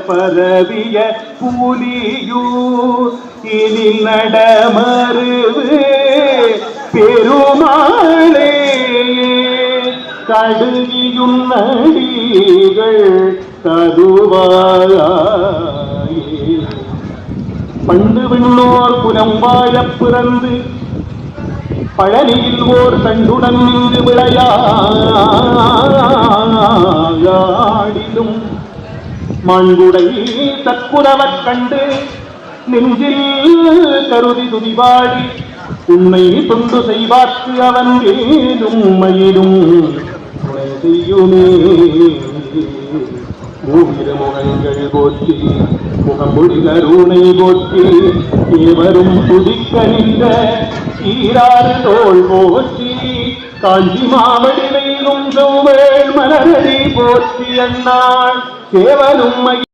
பரவிய புலியூர் இனி நடமருவு பெருமாளே கடுகியும் நடிகள் கருவாயே பண்டு விண்ணோர் புலம் வாழப் பிறந்து பழனியில் ஓர் கண்டுடன் நின்று விளையாடிலும் மாண்புடை தற்குறவக் கண்டு நெஞ்சில் கருதி துதிபாடி உன்னை தொண்டு செய்வார்க்கு அவன் வேலும் மயிலும் துணை செய்யுமே மூவிரு முகங்கள் போற்றி முகம்பொழி கருணை போற்றி ஏவரும் துதிக்க நின்ற ஈராறு தோல் போற்றி காஞ்சி மாவடி வெயிலும் செவ்வேள் மலரடி போற்றி அந்நாள் சேவலும்